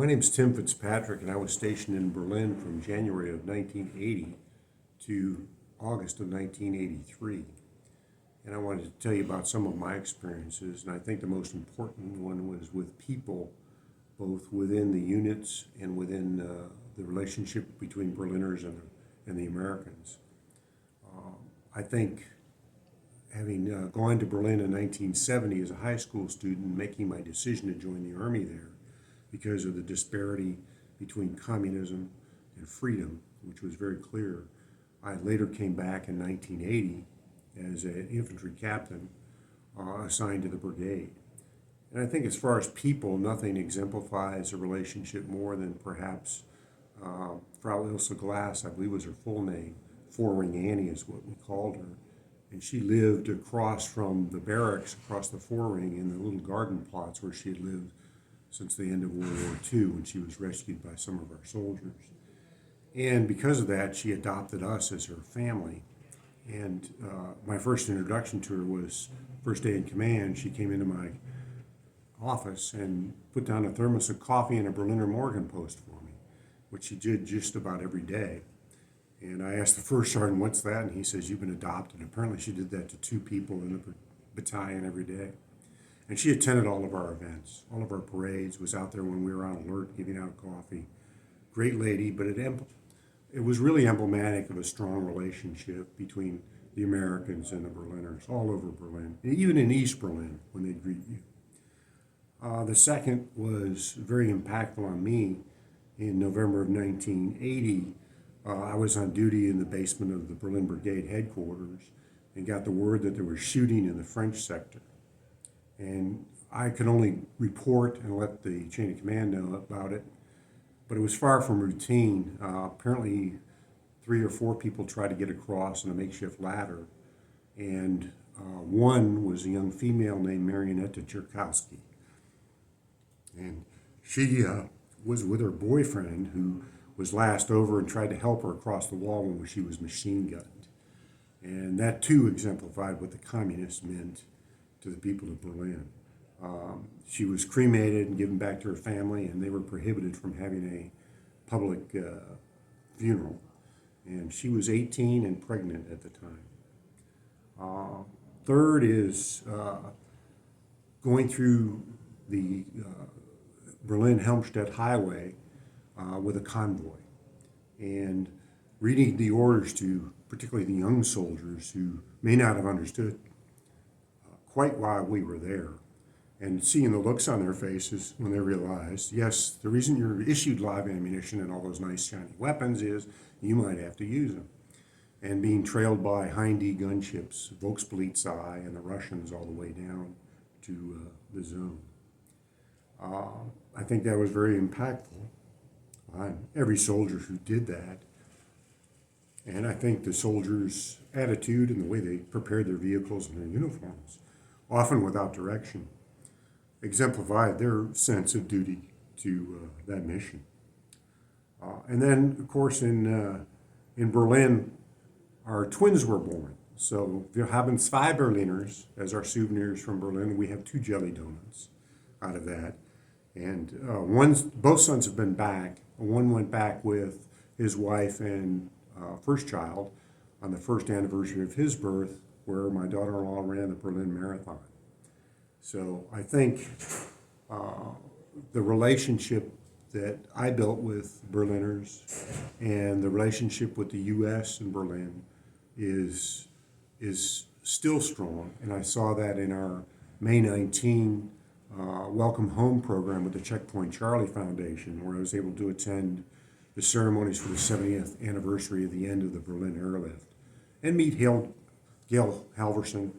My name's Tim Fitzpatrick, and I was stationed in Berlin from January of 1980 to August of 1983. And I wanted to tell you about some of my experiences, and I think the most important one was with people, both within the units and within the relationship between Berliners and the Americans. I think having gone to Berlin in 1970 as a high school student, making my decision to join the Army there because of the disparity between communism and freedom, which was very clear. I later came back in 1980 as an infantry captain assigned to the brigade. And I think as far as people, nothing exemplifies a relationship more than perhaps Frau Ilse Glass, I believe was her full name. Four-Ring Annie is what we called her. And she lived across from the barracks, across the Four-Ring, in the little garden plots where she had lived since the end of World War II, when she was rescued by some of our soldiers. And because of that, she adopted us as her family. And my first introduction to her was first day in command. She came into my office and put down a thermos of coffee and a Berliner Morgenpost for me, which she did just about every day. And I asked the first sergeant, "What's that?" And he says, "You've been adopted." Apparently she did that to two people in the battalion every day. And she attended all of our events, all of our parades, was out there when we were on alert, giving out coffee. Great lady, but it was really emblematic of a strong relationship between the Americans and the Berliners all over Berlin, and even in East Berlin when they'd greet you. The second was very impactful on me. In November of 1980, I was on duty in the basement of the Berlin Brigade headquarters and got the word that there was shooting in the French sector. And I could only report and let the chain of command know about it, but it was far from routine. Apparently, 3 or 4 people tried to get across on a makeshift ladder, and one was a young female named Marionetta Cherkowski. And she was with her boyfriend, who was last over, and tried to help her across the wall when she was machine gunned. And that too exemplified what the communists meant to the people of Berlin. She was cremated and given back to her family, and they were prohibited from having a public funeral. And she was 18 and pregnant at the time. Third is going through the Berlin-Helmstedt highway with a convoy and reading the orders to particularly the young soldiers who may not have understood quite why we were there, and seeing the looks on their faces when they realized, yes, the reason you're issued live ammunition and all those nice shiny weapons is you might have to use them. And being trailed by Heine gunships, Volkspolizei, and the Russians all the way down to the zone. I think that was very impactful on every soldier who did that. And I think the soldiers' attitude and the way they prepared their vehicles and their uniforms, often without direction, exemplified their sense of duty to that mission. And then, of course, in Berlin, our twins were born. So wir haben zwei Berliners as our souvenirs from Berlin. We have 2 jelly donuts out of that. And both sons have been back. One went back with his wife and first child on the first anniversary of his birth, where my daughter-in-law ran the Berlin Marathon. So I think the relationship that I built with Berliners and the relationship with the U.S. and Berlin is still strong. And I saw that in our May 19 Welcome Home program with the Checkpoint Charlie Foundation, where I was able to attend the ceremonies for the 70th anniversary of the end of the Berlin airlift and meet Gail Halverson,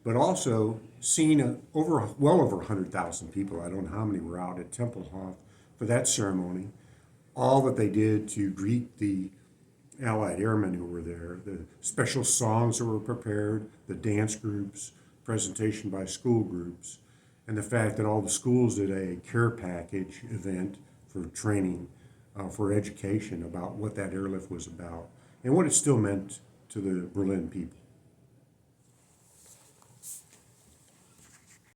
but also seen well over 100,000 people. I don't know how many were out at Tempelhof for that ceremony. All that they did to greet the Allied airmen who were there, the special songs that were prepared, the dance groups, presentation by school groups, and the fact that all the schools did a care package event for training, for education about what that airlift was about and what it still meant to the Berlin people.